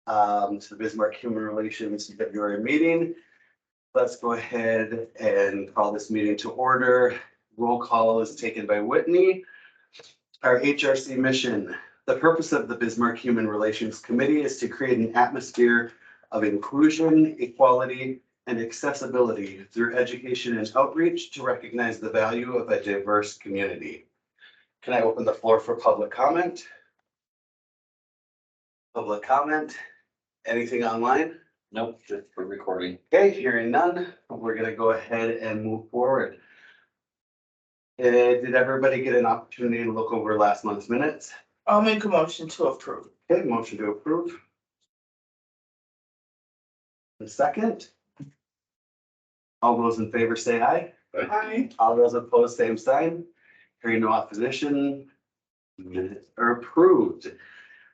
to the Bismarck Human Relations February meeting. Let's go ahead and call this meeting to order. Roll call is taken by Whitney. Our HRC mission. The purpose of the Bismarck Human Relations Committee is to create an atmosphere of inclusion, equality, and accessibility through education and outreach to recognize the value of a diverse community. Can I open the floor for public comment? Public comment? Anything online? Nope, just for recording. Okay, hearing none, we're gonna go ahead and move forward. Did everybody get an opportunity to look over last month's minutes? I'll make a motion to approve. Okay, motion to approve. And second. All those in favor say aye. Aye. All those opposed, same sign. Hearing no opposition, minutes are approved.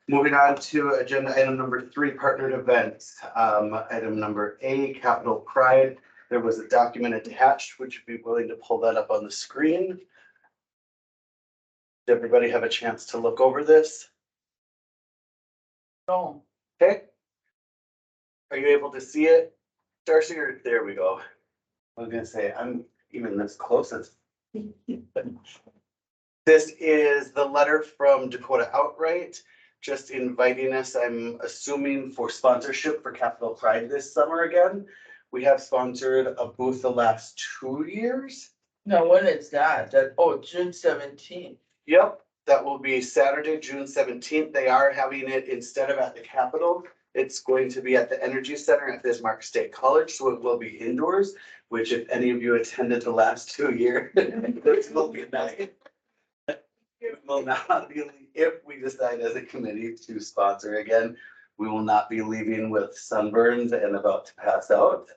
Moving on to agenda item number 3, partnered events. Item number A, Capital Pride. There was a document attached. Would you be willing to pull that up on the screen? Did everybody have a chance to look over this? No. Okay. Are you able to see it, Darcy, or there we go? I was gonna say, I'm even this close. This is the letter from Dakota Outright, just inviting us, I'm assuming, for sponsorship for Capital Pride this summer again. We have sponsored a booth the last 2 years. No, when is that? June 17th. Yep, that will be Saturday, June 17th. They are having it instead of at the Capitol. It's going to be at the Energy Center at Bismarck State College, so it will be indoors, which if any of you attended the last 2 years, this will be nice. It will not be, if we decide as a committee to sponsor again, we will not be leaving with sunburns and about to pass out,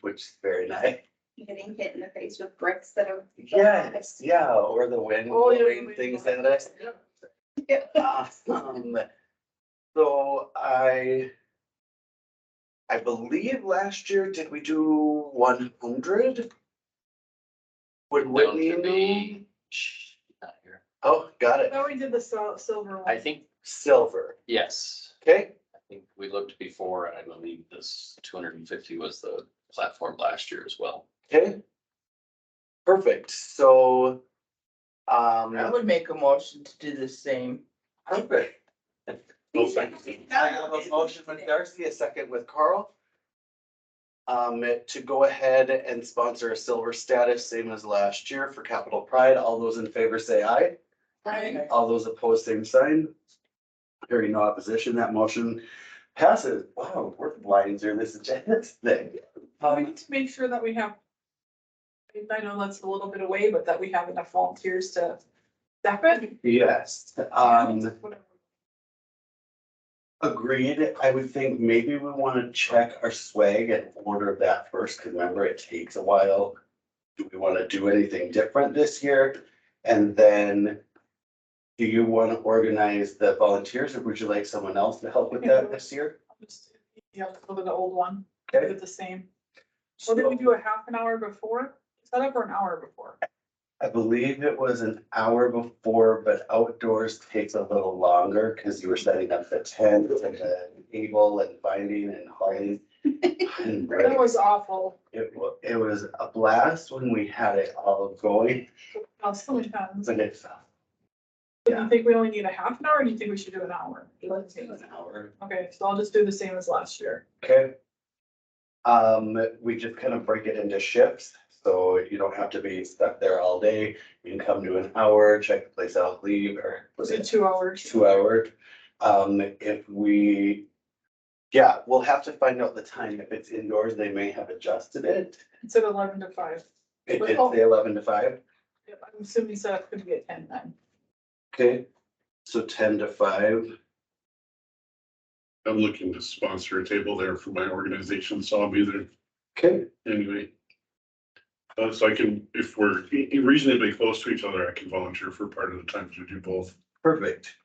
which is very nice. Getting hit in the face with bricks that are. Yes, yeah, or the wind Oh, yeah, blowing wind things blowing. at us. Yeah. So I believe last year, did we do 100? Would Down Whitney to know? be. Not here. Oh, got it. Oh, we did the silver one. I think, Silver. yes, Okay, I think we looked before, and I believe this 250 was the platform last year as well. okay. Perfect. So, I would make a motion to do the same. perfect. I have a motion with Darcy, a second with Carl. To go ahead and sponsor a silver status, same as last year for Capital Pride. All those in favor say aye. Aye. All those opposed, same sign. Hearing no opposition, that motion passes. Wow, we're flying through this agenda thing. We need to make sure that we have. I know that's a little bit away, but that we have enough volunteers to step it. Yes, agreed. I would think maybe we want to check our swag and order that first, because remember, it takes a while. Do we want to do anything different this year? And then do you want to organize the volunteers, or would you like someone else to help with that this year? Yeah, go to the old one, Okay. do it the same. Or did we do a half an hour before? Set up for an hour before? I believe it was an hour before, but outdoors takes a little longer because you were setting up the tent and the table and binding and hauling. That was awful. It was a blast when we had it all going, So many times. but it's Do you think we only need a half an hour, or do you think we should do an hour? an hour. Okay, so I'll just do the same as last year. Okay. We just kind of break it into shifts, so you don't have to be stuck there all day. You can come to an hour, check the place out, leave, or was Was it it 2 hours? 2 hours? If we, yeah, we'll have to find out the time. If it's indoors, they may have adjusted it. It's at 11 to 5. It did say 11 to 5. Yep, I'm assuming so it's gonna be at 10 then. Okay, so 10 to 5. I'm looking to sponsor a table there for my organization, so I'll be there Okay, anyway. So I can, if we're reasonably close to each other, I can volunteer for part of the time to do both. perfect.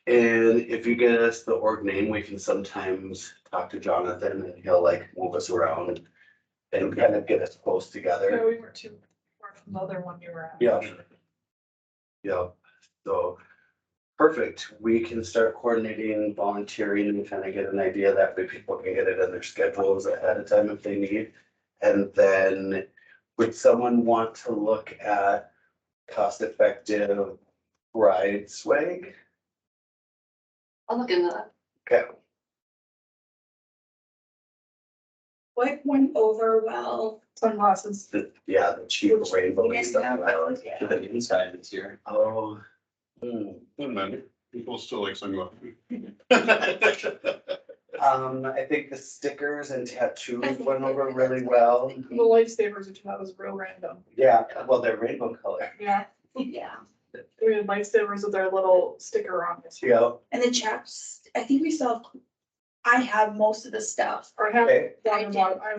And if you get us the org name, we can sometimes talk to Jonathan and he'll like move us around and kind of get us close Yeah, together. we weren't too far from the other one you were at. Yeah. Yeah, so Perfect. We can start coordinating volunteering and kind of get an idea that way people can get it in their schedules ahead of time if they need. And then would someone want to look at cost-effective ride swag? I'll look into that. Okay, What went over well? Sunglasses. yeah, the cheap rainbow We didn't stuff. have those, yeah. To the inside this year. Oh. Doesn't matter. People still like sunglasses. I think the stickers and tattoos went over really well. The lifesavers, which that was real random. Yeah, well, they're rainbow color. Yeah, Yeah, we had lifesavers with their little sticker on this year. Yeah, and the chaps, I think we still have, I have most of the stuff. Or I have Okay. I have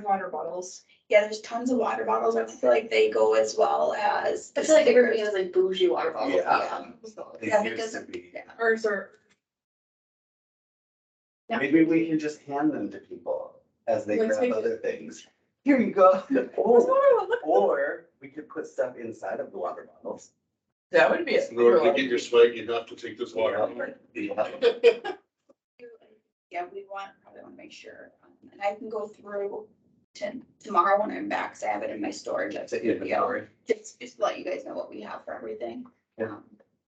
water bottles. Yeah, there's tons of water bottles. I feel like they go as well as. I the feel like everybody stickers. has like bougie water bottles. Yeah. it Yeah, used because, to be. yeah. Ours are, Yeah. Maybe we can just hand them to people as they Let's grab make it- other things. Here you go. Or we could put stuff inside of the water bottles. That would be a. In order to get your swag, you have to take this water. Yeah. Yeah, probably want to make sure, and I can go through tomorrow when I'm back, so I have it in my storage. It's an inventory. Just let you guys know what we have for everything. Yeah. Um,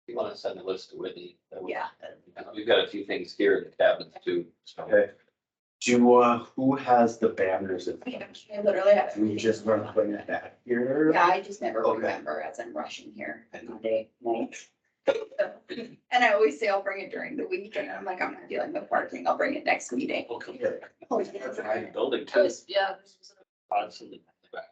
You wanna send a list to Whitney? That would- Yeah. We've got a few things here in the cabinets too, so. Okay. Do you, who has the banners? In- I literally have. We just run putting it back here. Yeah, I just never Okay. remember as I'm rushing here I know. Monday night. And I always say I'll bring it during the week, and I'm like, I'm not dealing with parking, I'll bring it next meeting. Okay. Oh, yeah, that's right. Building I too. was, yeah. Pods in the back.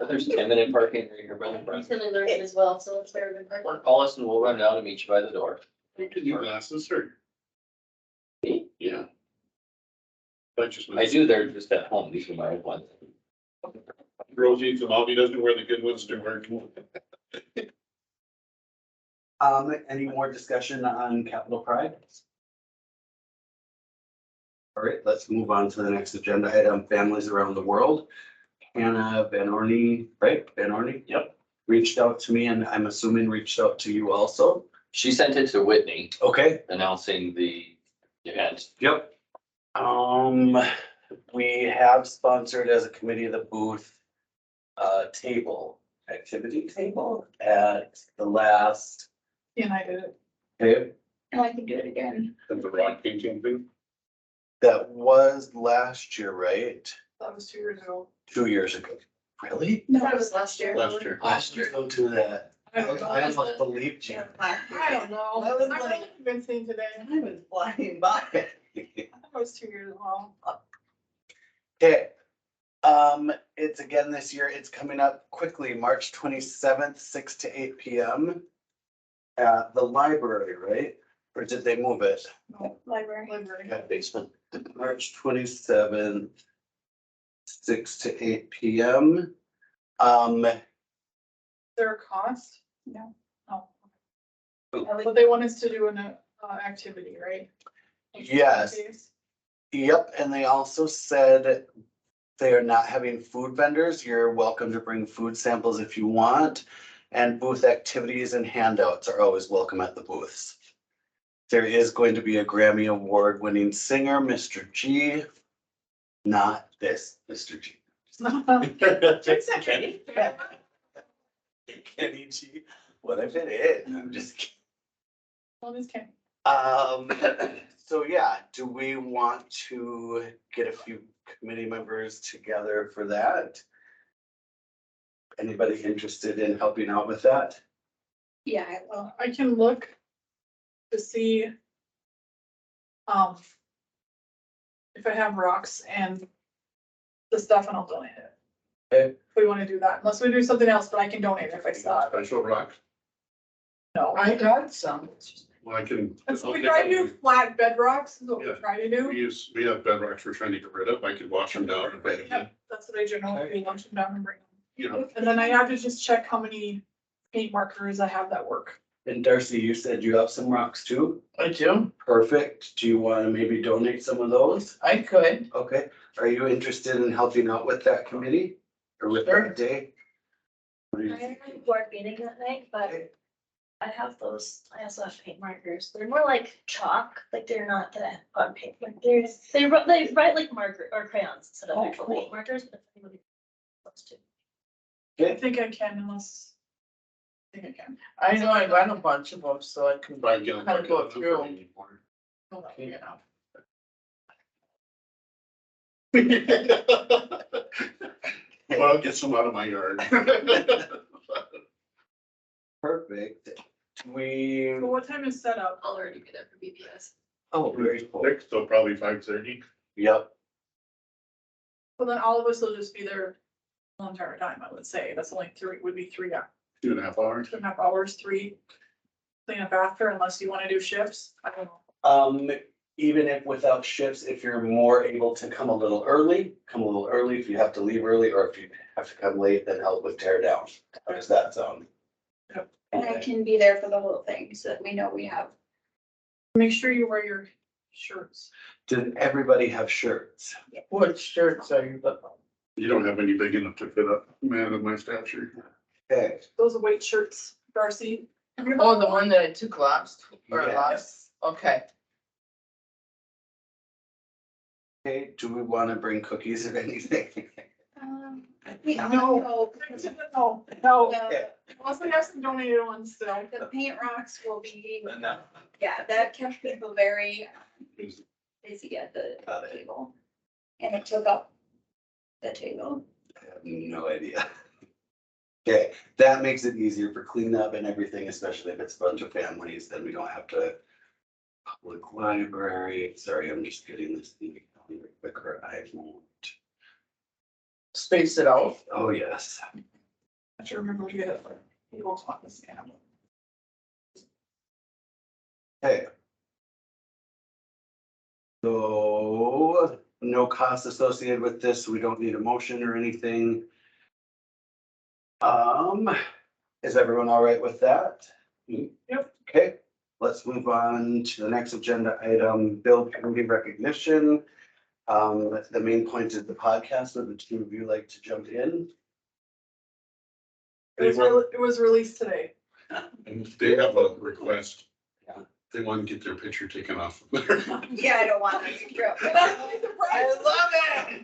There's 10-minute parking right here by the front. Recently learned it as well, so it's very good. Or call us and we'll run down and meet you by the door. You can use glasses or? Me? Yeah. That just. I do, they're just at home, these are my ones. Rosie, the mommy doesn't wear the good ones to work. Any more discussion on Capital Pride? All right, let's move on to the next agenda item, families around the world. Hannah Van Orney, right? Van Orney? Yep. Reached out to me and I'm assuming reached out to you also. She sent it to Whitney Okay. announcing the event. Yep. We have sponsored as a committee of the booth, activity table at the last, and I did it. okay, And I can do it again. And the rock painting thing. that was last year, right? That was 2 years ago. 2 years ago. Really? No, That was last year. Last year. Last year. Don't do that. I don't know. I almost believed you. I don't know. I was I'm like- really convincing today. I was flying by. I thought it was 2 years ago. Okay, it's again this year, it's coming up quickly, March 27th, 6 to 8 PM. At the library, right? Or did they move it? library. Library. Yeah, basement. March 27th, 6 to 8 PM. Is there a cost? No. No. But they want us to do an activity, right? Yes. Yep, and they also said they are not having food vendors. You're welcome to bring food samples if you want. And booth activities and handouts are always welcome at the booths. There is going to be a Grammy Award winning singer, Mr. G. Not this, Mr. G. It's okay. Kenny G. What if it is? I'm just kidding. Well, this can, So yeah, do we want to get a few committee members together for that? Anybody interested in helping out with that? Yeah, I will. I can look to see if I have rocks and the stuff, and I'll donate it. Okay. If we wanna do that, unless we do something else, but I can donate if I saw it. Special rock. No. I got some. Well, I can. That's what we try to do, flat bedrocks is what we Yeah. try to do. We have bedrocks we're trying to get rid of. I could wash them down and bake Yeah, them. that's what I generally do, lunch them down and bring them. You know, And then I have to just check how many paint markers I have that work. And Darcy, you said you have some rocks too? I do. Perfect. Do you want to maybe donate some of those? I could. Okay. Are you interested in helping out with that committee or with Sure. that day? What do you I think? have a board meeting that night, but Okay. I have those, I also have paint markers. They're more like chalk, like they're not the on paper. They write like marker or crayons instead of Oh, actual cool. paint markers, but if anybody wants to. I think I can unless. I think I can. I know I got a bunch of them, so I can Try and get them kind of go back in through. anymore. Hold on, you know. Well, I'll get some out of my yard. Perfect. We, So what time is set up? I'll already be there for BPS. oh, very cool. Next, so probably 5:30. Yep. Well, then all of us will just be there the entire time, I would say. That's only three, would be 2.5 hours. 2.5 hours, three. Clean up after unless you want to do shifts. I don't know. Even if without shifts, if you're more able to come a little early, come a little early. If you have to leave early, or if you have to come late, then help with tear down. How does that sound? Yep. And I Okay. can be there for the whole thing so that we know we have. Make sure you wear your shirts. Did everybody have shirts? What shirts are you looking? You don't have any big enough to fit a man of my stature. Okay. Those are white shirts, Darcy. Oh, the one that I took last, or Yes. last, okay. Okay, do we want to bring cookies or anything? No. No. No, Okay. unless we have some donated ones still. The paint rocks will be, yeah, that kept people very busy at the Got it. table. And it took up the table. I have no idea. Okay, that makes it easier for cleanup and everything, especially if it's a bunch of families, then we don't have to. Public library, sorry, I'm just getting this thing quicker, I won't. Space it out. Oh, yes. I should remember to get it. People want to scan them. Okay. So, no cost associated with this, we don't need a motion or anything. Is everyone all right with that? Yep. Okay, let's move on to the next agenda item, bill committee recognition. The main point is the podcast, would the two of you like to jump in? It was released today. And they have a request. Yeah. They want to get their picture taken off of there. Yeah, I don't want to trip. I love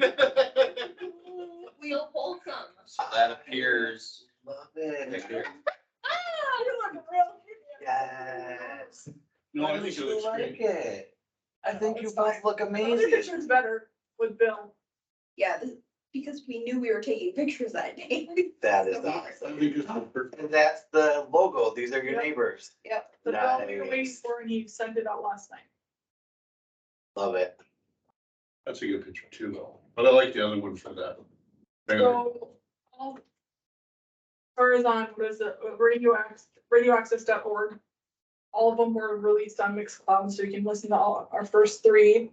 it. We'll pull some. So that appears. Love it. Here. Yes. No, I think it You looks like great. it. I think you It's both fine. look The other amazing. picture's better with Bill. Yeah, because we knew we were taking pictures that day. That is I awesome. think it's perfect. And that's the logo. These are your Yep. neighbors. Yep. The Bill we were waiting Nice. for and he sent it out last night. Love it. That's a good picture too, though. But I like the other one for that. So, all. Or is on, what is it, radioaccess.org. All of them were released on Mixcloud, so you can listen to all, our first three.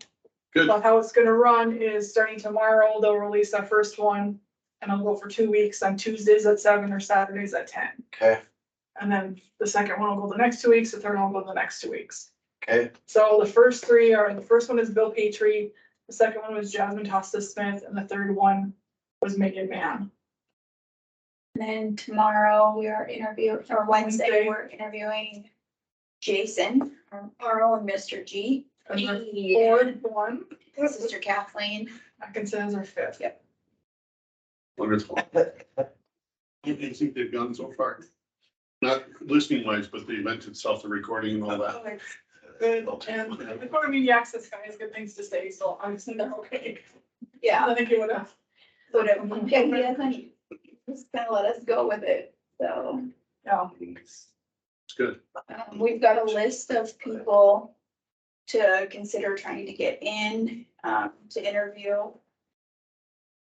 Good. But how it's gonna run is starting tomorrow, they'll release our first one. And it'll go for 2 weeks on Tuesdays at 7 or Saturdays at 10. Okay, And then the second one will go the next 2 weeks, the third one will go the next 2 weeks. okay, So the first three are, the first one is Bill Petrie, the second one was Jasmine Tosta Smith, and the third one was Megan Mann. And then tomorrow we are interviewing, or Wednesday, Wednesday. we're interviewing Jason, our own Mr. G. And the fourth one, Sister Kathleen. Atkinson is our fifth. Yep. Wonderful. What do you think they've done so far? Not listening wise, but the event itself, the recording and all that. Good, and the core media access guy has good things to say, so I'm just they're okay. Yeah. I think he would have. So that, yeah, he hasn't, just kind of let us go with it, so. Yeah, It's good. We've got a list of people to consider trying to get in, to interview.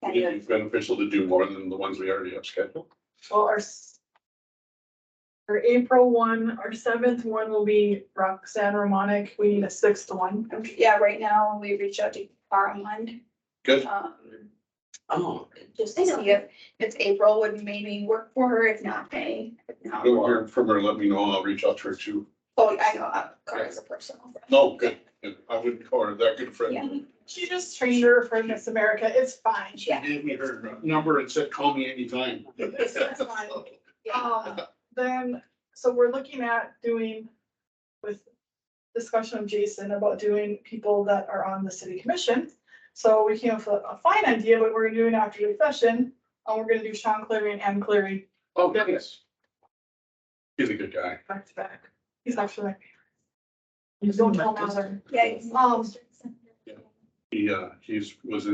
Kind of, It's beneficial to do more than the ones we already have scheduled. well, our April one, our 7th one will be Roxanne Romanic. We need a 6th one. yeah, right now we reached out to Paramount, Good. oh, just to see if April would maybe work for her, if not May. If not, Don't hear from her, let me know. I'll reach out to her too. oh, I know, Carla's a personal friend. No, good. Good. I wouldn't call her that good a Yeah. friend. She just trained her for Miss America. It's fine. She gave me her number and said, call me anytime. It's fine. Then so we're looking at doing with discussion of Jason about doing people that are on the city commission. So we came up with a fine idea, but we're doing after the session. We're gonna do Sean Cleary and Ann Cleary Oh, nice. He's a good guy. back to back. He's actually my favorite. You don't tell Mather. Yeah, it's- Was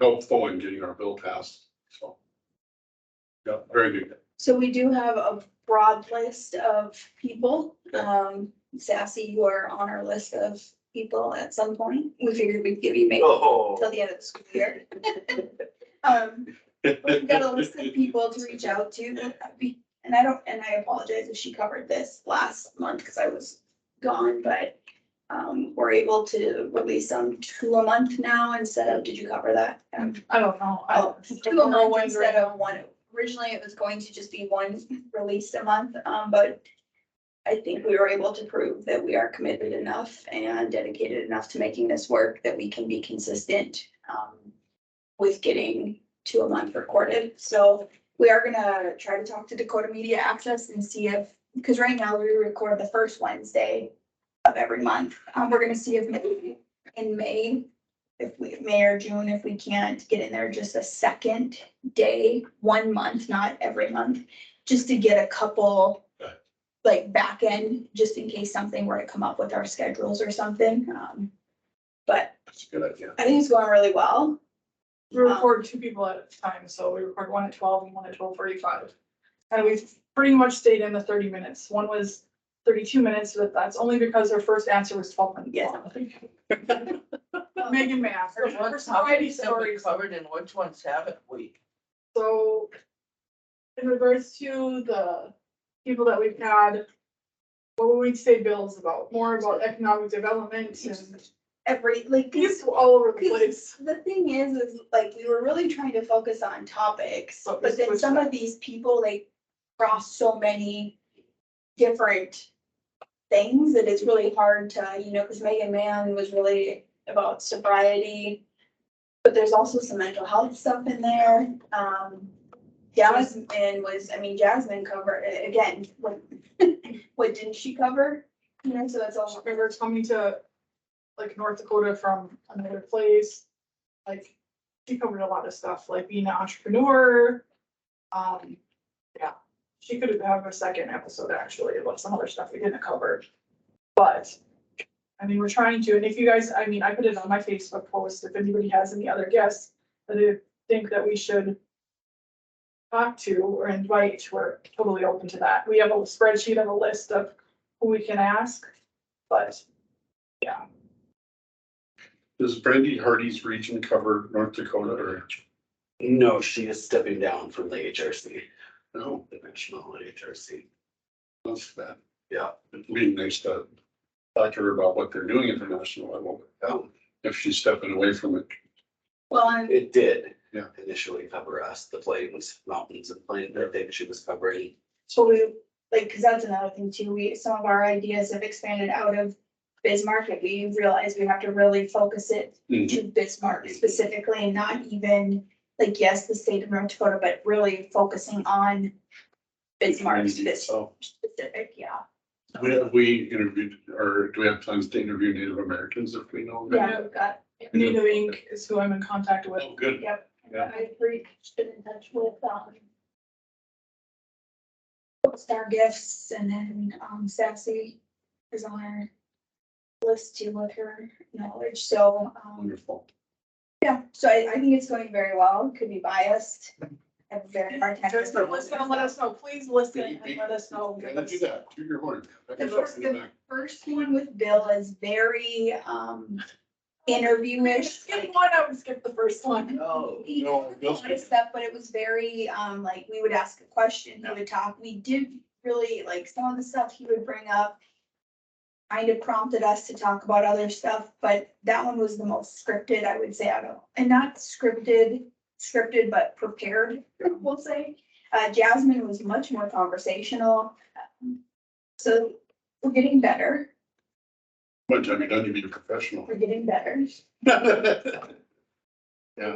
helpful in getting our bill passed, so. Yeah, very good. So we do have a broad list of people. Sassy, you are on our list of people at some point. We figured we'd give you maybe Oh. till the end of the school year. We've got a list of people to reach out to. And I apologize if she covered this last month because I was gone, but we're able to release them 2 a month now instead of, did you cover that? I don't know. I Oh, don't 2 know a month when instead of 1. Originally, it was going to just be 1 released a month, but I think we were able to prove that we are committed enough and dedicated enough to making this work that we can be consistent with getting 2 a month recorded. So we are gonna try to talk to Dakota Media Access and see if, because right now we record the first Wednesday of every month. We're gonna see if maybe in May, May or June, if we can't get in there just a second day, 1 month, not every month, just to get a couple like back end, just in case something were to come up with our schedules or something. But That's a good idea. I think it's going really well. We record 2 people at a time, so we record 1 at 12 and 1 at 12:45. And we've pretty much stayed in the 30 minutes. One was 32 minutes, but that's only because her first answer was 12 minutes. Yes. long. Megan may ask, Which for ones variety have we stories. covered and which ones haven't we? So in regards to the people that we've had, what would we say Bill's about? More about economic development and he's all over the place. The thing is like, we were really trying to focus on topics, But we but then switched some up. of these people, they cross so many different things that it's really hard to, because Megan Mann was really about sobriety. But there's also some mental health stuff in there. Jasmine covered, again, what didn't she cover? So it's all. Remember coming to like North Dakota from another place. Like she covered a lot of stuff, like being an entrepreneur. Yeah, she could have a second episode actually about some other stuff we didn't cover. But I mean, we're trying to, and if you guys, I put it on my Facebook post, if anybody has any other guests that they think that we should talk to or invite, we're totally open to that. We have a spreadsheet of a list of who we can ask, but yeah. Does Brandy Hardy's region cover North Dakota or No, she is stepping down from the HRC, no? the national HRC. That's bad. Yeah. It'd be nice to talk to her about what they're doing at the national level, if she's stepping away from it. Well, It did. Yeah. Initially cover us, the plains, mountains and plains, I think she was covering. so we, cause that's another thing too, some of our ideas have expanded out of Bismarck, and we realized we have to really focus it to Bismarck specifically, and not even, yes, the state of North Dakota, but really focusing on Bismarck So, specific, yeah. we interviewed, or do we have plans to interview Native Americans if we know? Yeah, we've got, Native Inc. is who I'm in contact with. Oh, good. yep. Yeah. I've been in touch with, Star Gifts, and then, Sassy is on our list too with her knowledge, so, Wonderful. yeah, so I think it's going very well, could be biased. I have a very hard time. Just listen and let us know, please listen and let us know. Yeah, do that, to your horn. The first one with Bill is very, interview-ish. Skip one, I would skip the first one. Oh. He No, covered a Bill's lot of good. stuff, but it was very, we would ask a question, he would talk, we did really, some of the stuff he would bring up kind of prompted us to talk about other stuff, but that one was the most scripted, I would say, and not scripted, but prepared, we'll say. Jasmine was much more conversational. So we're getting better, One time you're done, you be a professional. we're getting better. Yeah.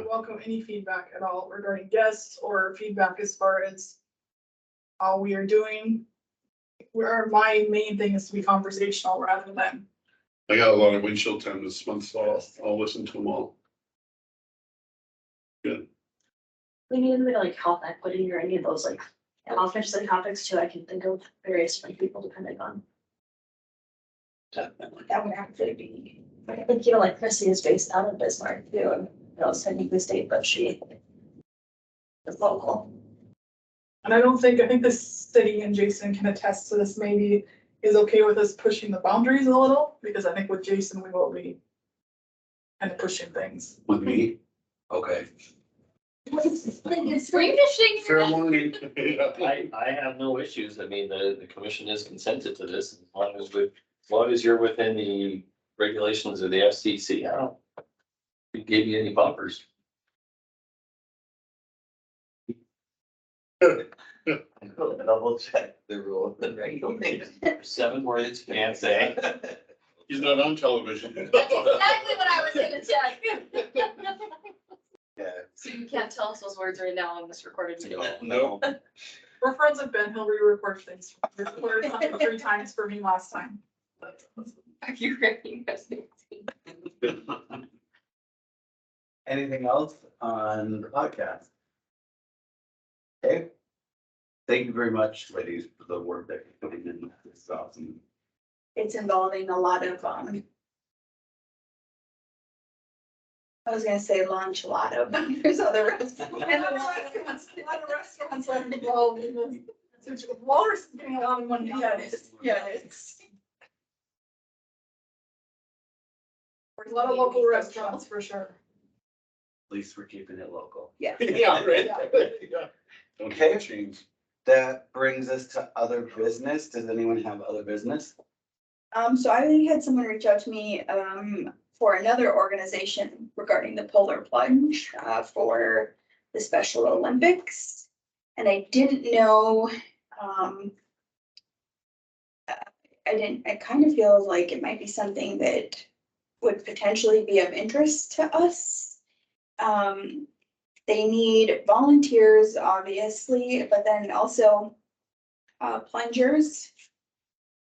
We welcome any feedback at all regarding guests or feedback as far as how we are doing. where my main thing is to be conversational rather than, I got a lot of windshield time this month, so I'll listen to them all. Good. We need to like health equity or any of those like interesting topics too. I can think of various different people depending on. Definitely. That would actually be, I think, you know, like Chrissy is based out of Bismarck too, and you know, it's technically state, but she is local. and I think the city and Jason can attest to this, maybe is okay with us pushing the boundaries a little, because I think with Jason, we will be kind of pushing things. With me? Okay. Spring fishing. Fair warning. I have no issues. I mean, the commission is consented to this as long as you're within the regulations of the FCC. I don't. We gave you any bumpers. Double check the rule of the regulations. 7 words you can't say. He's not on television. Exactly what I was gonna check. Yeah. So you can't tell us those words right now on this recorded video. No. We're friends with Ben, he'll re-record things. He recorded something 3 times for me last time. Are you ready? Anything else on the podcast? Okay. Thank you very much, ladies, for the work that you're putting in. This is awesome. it's involving a lot of, I was gonna say lunch, a lot of, there's other restaurants. And a lot of restaurants are involved in this. Walrus is getting a lot of money. Yeah, it is, yeah, it's. There's a lot of local restaurants for sure. At least we're keeping it local. Yeah. Yeah, right. Yeah. Don't Okay. get chains. That brings us to other business. Does anyone have other business? So I had someone reach out to me, for another organization regarding the polar plunge, for the Special Olympics. And I didn't know, I kind of feel like it might be something that would potentially be of interest to us. They need volunteers, obviously, but then also plungers.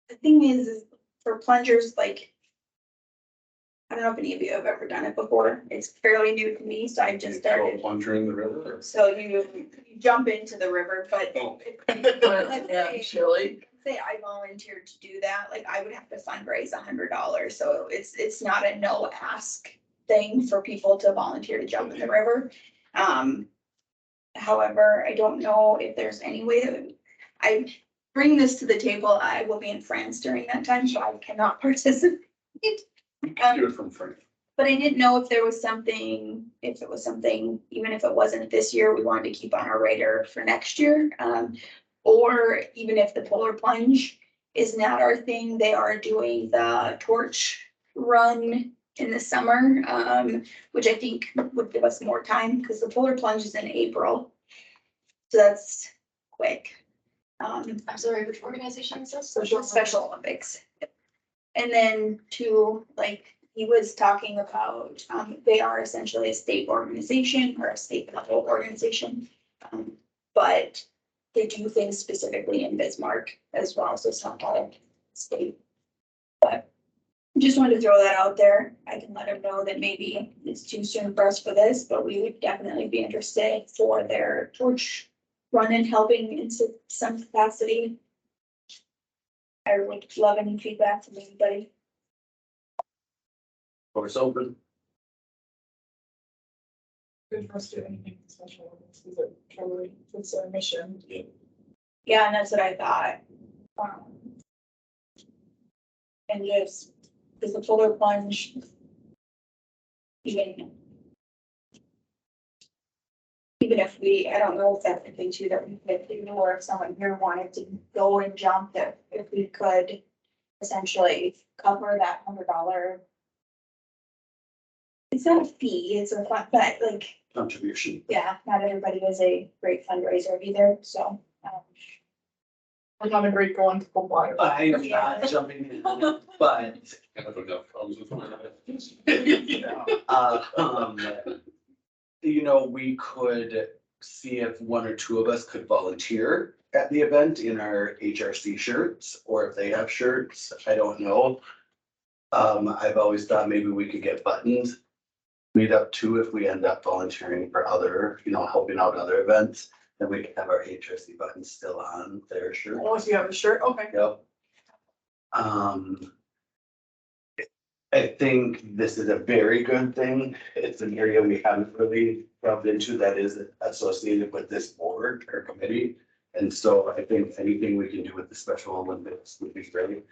The thing is for plungers, like, I don't know if any of you have ever done it before. It's fairly new to me, so I just Throw a started. plunger in the river. So you jump into the river, but Oh. let's Chili. say I volunteered to do that, like I would have to fundraise $100. So it's not a no ask thing for people to volunteer to jump in the river. However, I don't know if there's any way that I bring this to the table. I will be in France during that time, so I cannot participate. You can do it from front. But I didn't know if there was something, if it was something, even if it wasn't this year, we wanted to keep on our radar for next year. Or even if the polar plunge is not our thing, they are doing the torch run in the summer, which I think would give us more time because the polar plunge is in April. So that's quick. I'm sorry, which organization is this? Special Olympics. And then to, like, he was talking about, they are essentially a state organization or a state level organization. But they do things specifically in Bismarck as well, so it's not all state. But just wanted to throw that out there. I can let him know that maybe it's too soon for us for this, but we would definitely be interested for their torch run and helping in some capacity. I would love any feedback from anybody. Floor's open. Good for us to do anything special. This is a totally, it's a mission. Yeah, and that's what I thought. And just, because the polar plunge. Even if we, I don't know if that's the thing too, that we could do, or if someone here wanted to go and jump, that if we could essentially cover that $100. It's not a fee, it's a fun, but like, Contribution. yeah, not everybody is a great fundraiser either, so. I'm not a great going to pull water. I am not jumping in, but, I have enough problems with my. you know, we could see if one or two of us could volunteer at the event in our HRC shirts, or if they have shirts, I don't know. I've always thought maybe we could get buttons made up too if we end up volunteering for other, helping out other events. Then we can have our HRC buttons still on their shirt. Unless you have a shirt, okay. Yep. I think this is a very good thing. It's an area we haven't really rubbed into that is associated with this board or committee. And so I think anything we can do with the Special Olympics would be great.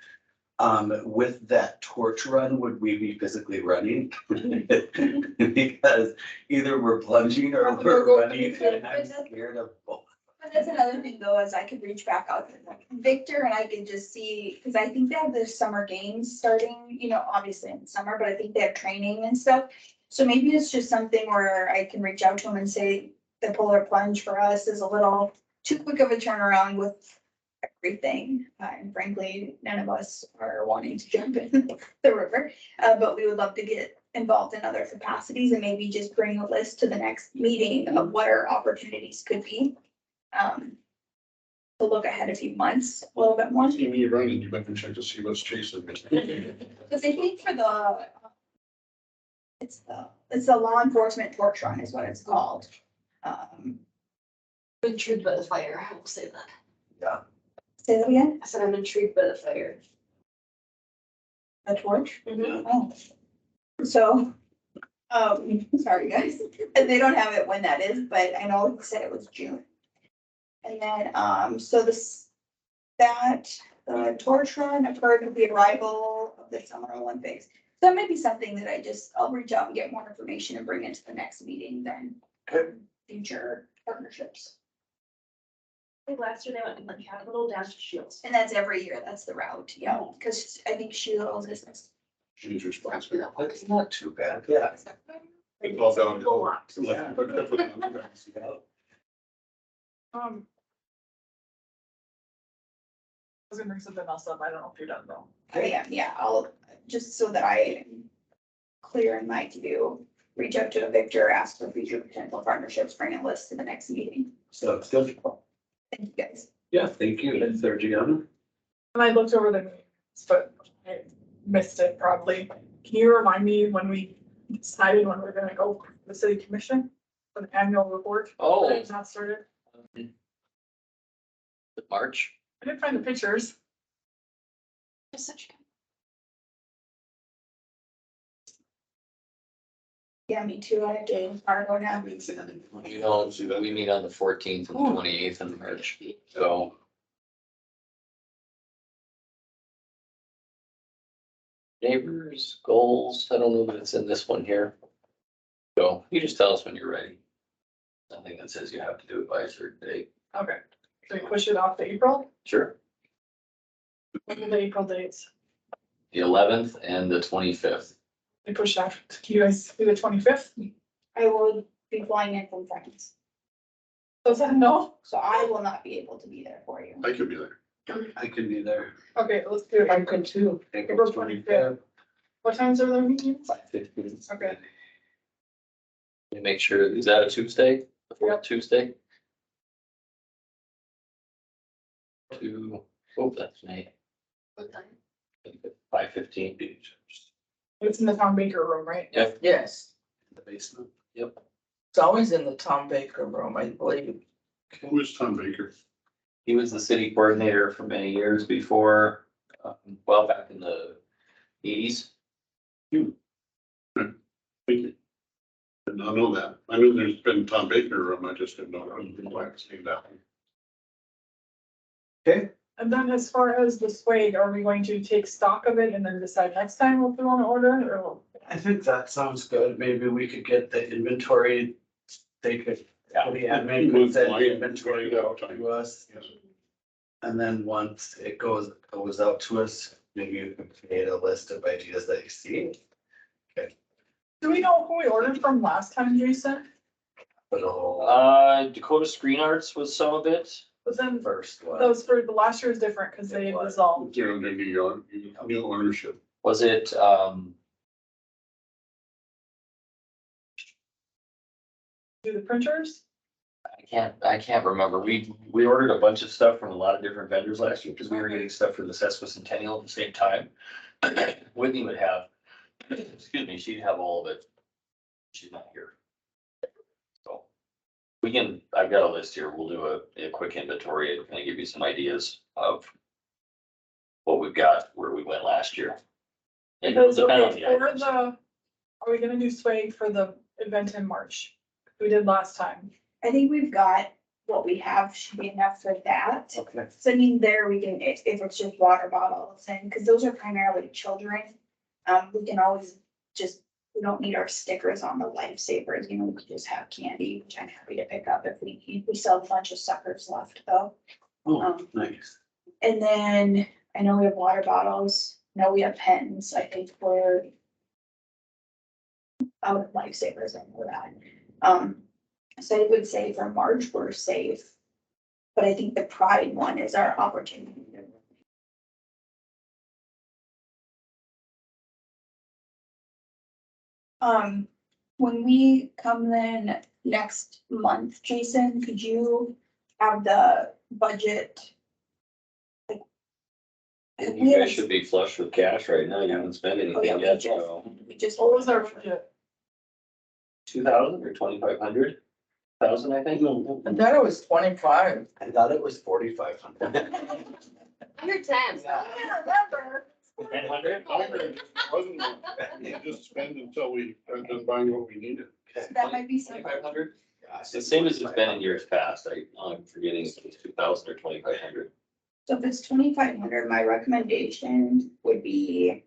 With that torch run, would we be physically running? Because either we're plunging or we're running, and I'm scared of both. But that's another thing though, is I could reach back out to Victor and I could just see, because I think they have the summer games starting, obviously in summer, but I think they have training and stuff. So maybe it's just something where I can reach out to them and say, the polar plunge for us is a little too quick of a turnaround with everything. And frankly, none of us are wanting to jump in the river, but we would love to get involved in other capacities and maybe just bring a list to the next meeting of what our opportunities could be. To look ahead a few months, a little bit more. See me running, you better check to see what's chasing me. Because I think for it's the law enforcement torch run is what it's called. Intrigued by the fire, I will say that. Say that again, I said I'm intrigued by the fire. a torch? Mhm. Oh. So, sorry guys, and they don't have it when that is, but I know he said it was June. And then, so the torch run occurred with the arrival of the Summer Olympics. So that may be something that I'll reach out and get more information and bring into the next meeting then. Future partnerships. I think last year they went from the Capitol down to Shields. And that's every year, that's the route, yeah, because I think Shields is. She's responsible. It's not too bad, yeah. It's all down. A lot. I was gonna bring something else up, I don't know if you're done though. I am, yeah, I'll, just so that I am clear in my to-do, reach out to Victor, ask for future potential partnerships, bring a list to the next meeting. So it's good. Thank you guys. Yeah, thank you. And Gianna. And I looked over the minutes, but I missed it probably. Can you remind me when we decided when we're gonna go to the city commission for the annual report? Oh. It's not started. March. I didn't find the pictures. Just such a. Yeah, me too, I have to Fargo now. You know, we meet on the 14th and 28th of March, so. Neighbors, goals, I don't know that it's in this one here. So you just tell us when you're ready. Nothing that says you have to do it by a certain date. Okay, so we push it off to April, Sure. what are the April dates? The 11th and the 25th. We push that, can you guys do the 25th? I will be flying in from France, Does that no? so I will not be able to be there for you. I could be there. I could be there. Okay, let's do it. I could too. April 25th. What times are their meetings? 15th. Okay. Make sure, is that a Tuesday? The fourth Yep. Tuesday? That's May, What time? 5:15. It's in the Tom Baker room, right? Yep, Yes, In the basement. it's always in the Tom Baker room, I believe. Who is Tom Baker? he was the city coordinator for many years before, well, back in the 80s. Thank you. Did not know that. I knew there's been Tom Baker room, I just didn't know why it's named that. Okay, And then as far as the swag, are we going to take stock of it and then decide next time what we want to order or? I think that sounds good. Maybe we could get the inventory. They could, the admin could send the inventory out to us. And then once it goes out to us, maybe you can create a list of ideas that you see. Do we know who we ordered from last time, Jason? But the Dakota Screen Arts was some of it. But then first one. those for the last year is different because they dissolved. They're under new ownership. Was it, Do the printers? I can't remember. We ordered a bunch of stuff from a lot of different vendors last year because we were getting stuff for the sesquicentennial at the same time. Whitney would have, excuse me, she'd have all of it. She's not here. So I've got a list here. We'll do a quick inventory and kind of give you some ideas of what we've got, where we went last year. And it'll Because, depend on okay, the for items. are we gonna do swag for the event in March? We did last time. I think we've got what we have should be enough for that. Okay. So I mean, there we can, if it's just water bottles and, because those are primarily children. We can always just, we don't need our stickers on the lifesavers, you know, we could just have candy, which I'm happy to pick up if we need. We still have a bunch of suckers left though. Oh, nice. And then I know we have water bottles, no, we have pens, I think we're out of lifesavers, I know that. So I would say for March, we're safe. But I think the Pride one is our opportunity. When we come then next month, Jason, could you have the budget? You guys should be flush with cash right now. You haven't spent anything yet, so. We just. What was our budget? 2,000 or 2,500? 1,000, I think. I thought it was 25. I thought it was 4,500. 110. Remember. 1,000? Wasn't it? Just spend until we are done buying what we needed. That might be something. 2,500? It's the same as it's been in years past. I'm forgetting if it's 2,000 or 2,500. So if it's 2,500, my recommendation would be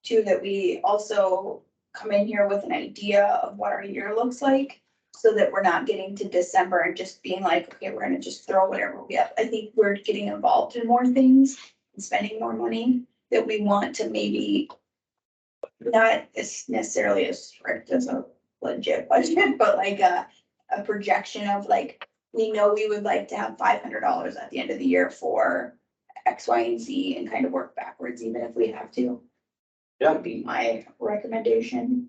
that we also come in here with an idea of what our year looks like, so that we're not getting to December and just being like, okay, we're gonna just throw whatever we have. I think we're getting involved in more things and spending more money that we want to maybe not as necessarily as strict as a legit budget, but like a projection of like, we know we would like to have $500 at the end of the year for X, Y, and Z and kind of work backwards, even if we have to. Yeah. Would be my recommendation.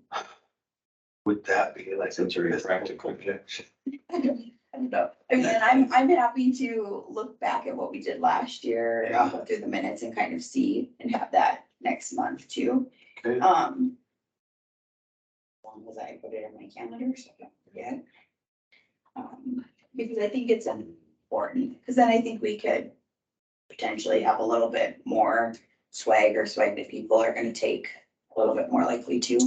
Would that be like some sort of Practical. projection? I don't know. I mean, and I'm happy to look back at what we did last year Yeah. and go through the minutes and kind of see and have that next month too. Okay. As long as I put it in my calendar, so I don't forget. Because I think it's important, because then I think we could potentially have a little bit more swag that people are gonna take a little bit more likely to.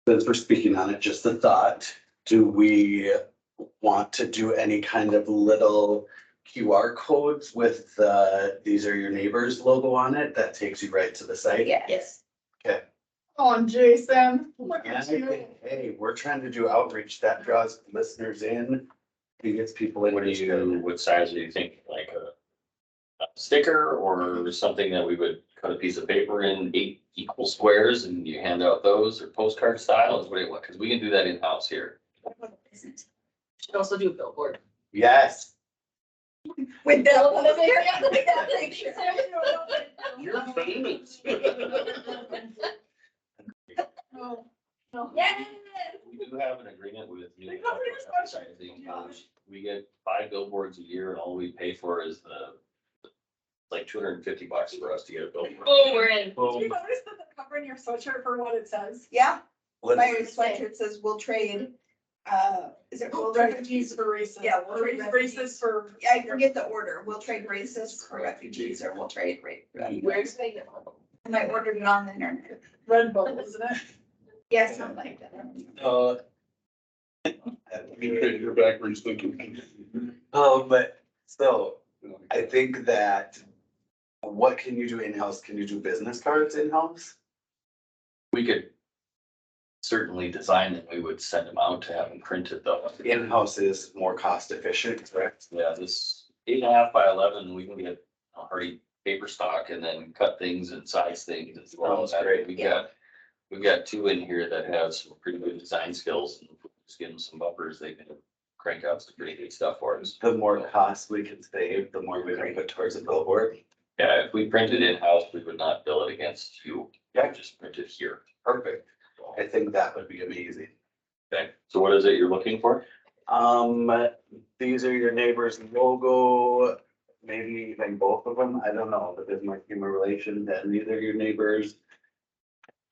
Since we're speaking on it, just a thought, do we want to do any kind of little QR codes with these are your neighbors logo on it that takes you right to the site? Yes. Oh, and Jason, look And I at you. think, hey, we're trying to do outreach that draws listeners in, and gets people interested. What size do you think, like a sticker or something that we would cut a piece of paper in 8 equal squares and you hand out those, or postcard style, is what do you want? Because we can do that in-house here. Should also do a billboard. Yes, With You're famous. No, Yes. We do have an agreement with New The England governor's Advertising. We get 5 billboards a year and all we pay for is like $250 for us to get a billboard. Oh, we're in. Did you notice that the cover in your sweatshirt for what it says? Yeah, let's, my sweatshirt says we'll trade, is it? we'll trade- Refugees for racists. Yeah, we'll trade Racists for. I forget the order. We'll trade racists for refugees, or we'll trade Where's Megan? I might order it on the internet. Red Bull, isn't it? Yes, something like that. You trade your backwards thinking. but, so, I think that, what can you do in-house? Can you do business cards in-house? We could certainly design them. We would send them out to have them printed though. In-house is more cost efficient, correct? Yeah, this 8.5 by 11, we can get a hardy paper stock and then cut things and size things and do all of Sounds that. great. We've got 2 in here that have some pretty good design skills, and if we just give them some bumpers, they can crank out some pretty good stuff for us. The more costs we can save, the more we can put towards a billboard. Yeah, if we printed in-house, we would not bill it against you. Yeah. Just print it here. Perfect. I think that would be amazing. Okay, so what is it you're looking for? These are your neighbor's logo, maybe even both of them, I don't know, the Bismarck Human Relations, and these are your neighbors.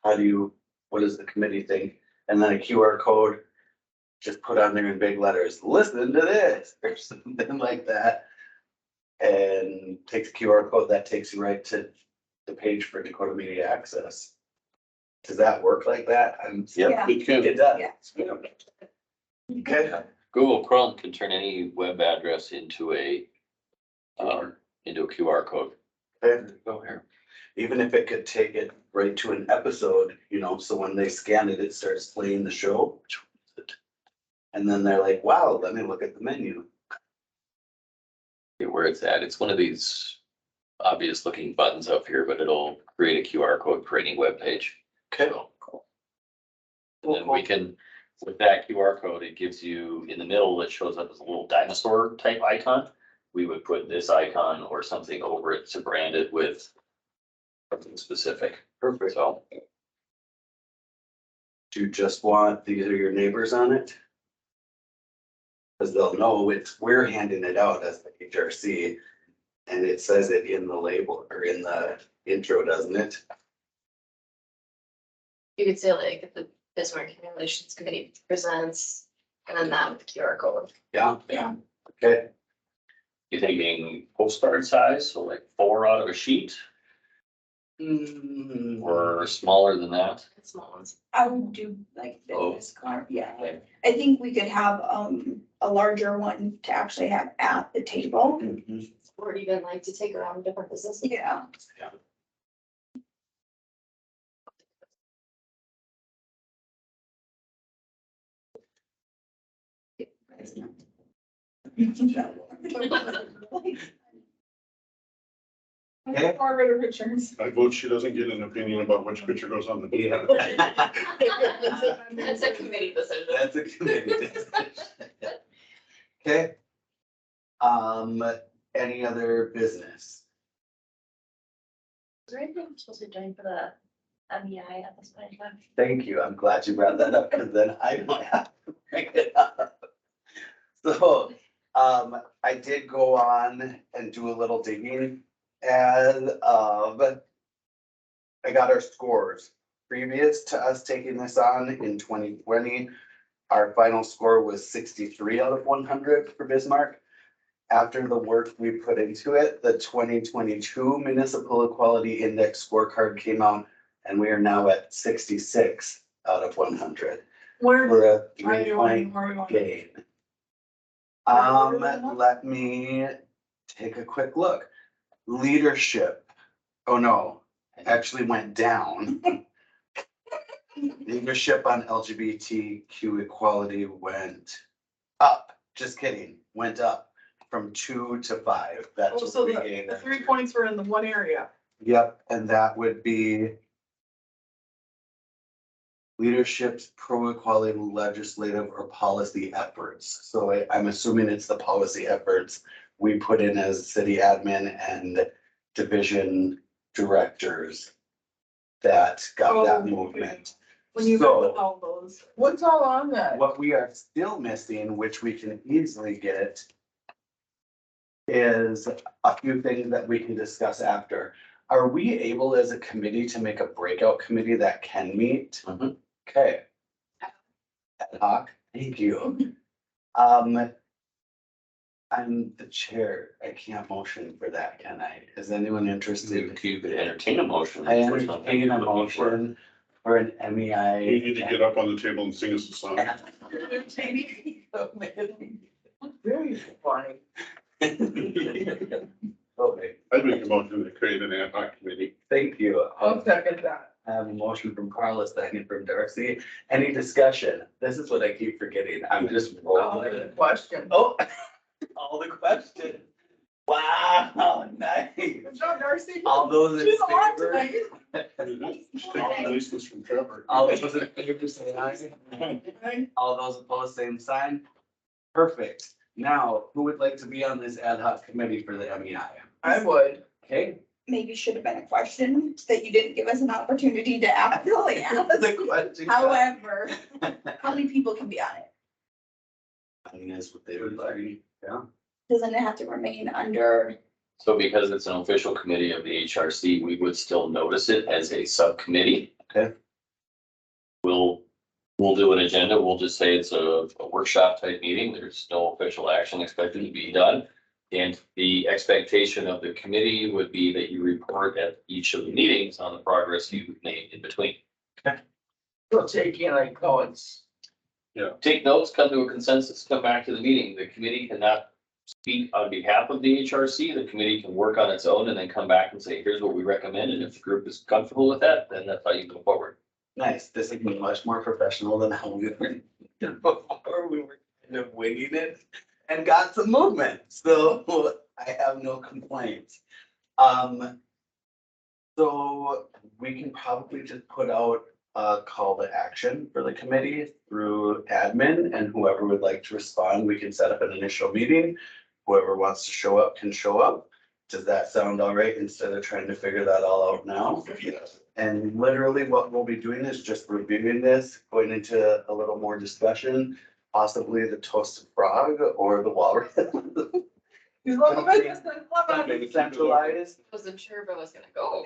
How do you, what does the committee think? And then a QR code, just put on there in big letters, listen to this, or something like that. And takes a QR code, that takes you right to the page for Dakota Media Access. Does that work like that? Yeah. It can. It does. Yeah. Okay. Google Chrome can turn any web address into a QR code. Okay. Go here. Even if it could take it right to an episode, so when they scan it, it starts playing the show. And then they're like, wow, let me look at the menu. Where it's at, it's one of these obvious looking buttons up here, but it'll create a QR code for any web page. Okay. And then we can, with that QR code, it gives you, in the middle, it shows up as a little dinosaur type icon. We would put this icon or something over it to brand it with something specific. Perfect. So Do you just want, these are your neighbors on it? Cause they'll know we're handing it out as the HRC. And it says it in the label or in the intro, doesn't it? You could say like if the Bismarck Human Relations Committee presents, and then that with the QR code. Yeah. Yeah. Okay. you thinking postcard size, so like 4 out of a sheet or smaller than that? Small ones. I would do like Oh. business card, yeah. Okay. I think we could have, a larger one to actually have at the table. Mhm. Or even like to take around different businesses. Yeah. Okay. Far better pictures. I vote she doesn't get an opinion about which picture goes on the. Yeah. That's a committee decision. That's a committee decision. Okay. Any other business? Is there anything I'm supposed to be doing for the MEI at this point in time? Thank you. I'm glad you brought that up because then I don't have to bring it up. So, I did go on and do a little digging and, I got our scores. Previous to us taking this on in 2020, our final score was 63 out of 100 for Bismarck. After the work we put into it, the 2022 Municipal Equality Index scorecard came out and we are now at 66 out of 100 Where for a are you going? 3-point Where are you going? gain. Let me take a quick look. Leadership, oh no, actually went down. Leadership on LGBTQ equality went up, just kidding, went up from 2 to 5. That's Oh, what so we the gained. 3 points were in the one area. Yep, and that would be leadership's pro-equality legislative or policy efforts. So I'm assuming it's the policy efforts we put in as city admin and division directors that got that Oh, movement. When you So- go with all those. What's all on that? What we are still missing, which we can easily get, is a few things that we can discuss after. Are we able as a committee to make a breakout committee that can meet? Mhm. Okay. Ad hoc, thank you. I'm the chair. I can't motion for that, can I? Is anyone interested? You could entertain a motion. I for something entertain you're a looking for. motion for an You MEI. need to get up on the table and sing us a song. Very funny. Okay, I'd make a motion to create an ad hoc committee. thank you. I'll second that. I have a motion from Carla, second from Darcy. Any discussion? This is what I keep forgetting. I'm just I'll rolling. make a question. Oh, all the questions. Wow, nice. Good job, Darcy. All those in She's on favor? tonight. Just take the license from Trevor. All those in favor say aye. All those opposed, same sign. Perfect. Now, who would like to be on this ad hoc committee for the MEI? I would. Okay, maybe should have been a question that you didn't give us an opportunity to actually ask. The question. However, how many people can be on it? I mean, that's what they would like, yeah. Doesn't it have to remain under, So because it's an official committee of the HRC, we would still notice it as a subcommittee. Okay. We'll do an agenda. We'll just say it's a workshop type meeting. There's no official action expected to be done. And the expectation of the committee would be that you report at each of the meetings on the progress you've made in between. We'll take in like notes. Take notes, come to a consensus, come back to the meeting. The committee cannot speak on behalf of the HRC. The committee can work on its own and then come back and say, here's what we recommend. And if the group is comfortable with that, then that's how you go forward. Nice, this is much more professional than how we were before. We were kind of winging it and got some movement, so I have no complaints. So we can probably just put out a call to action for the committee through admin, and whoever would like to respond, we can set up an initial meeting. Whoever wants to show up can show up. Does that sound all right, instead of trying to figure that all out now? And literally what we'll be doing is just reviewing this, going into a little more discussion, possibly the toasted frog or the walrus. You love the business, love it. Centralized. Wasn't sure if I was gonna go.